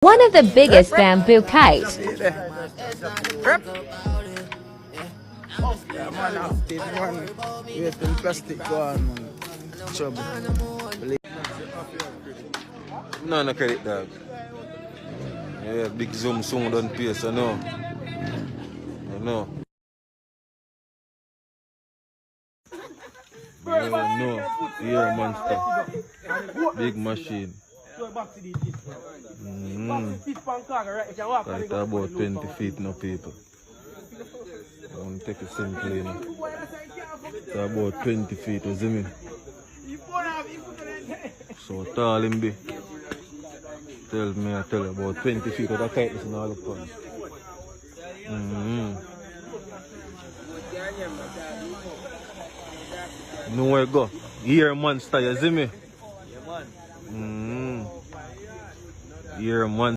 One of the biggest bamboo kites. Prep. Yeah, man, active man. Wait till plastic go on, man. Trouble. No, no credit dog. Yeah, big zoom soon don't pay, so no. No. Yeah, no. Here monster. Big machine. Right about 20 feet no people. I want to take it simply, you know. It's about 20 feet, you see me? So tall him be. I tell you about 20 feet of the kite is not look fun. Nowhere go. Here monster, you see me? Here monster.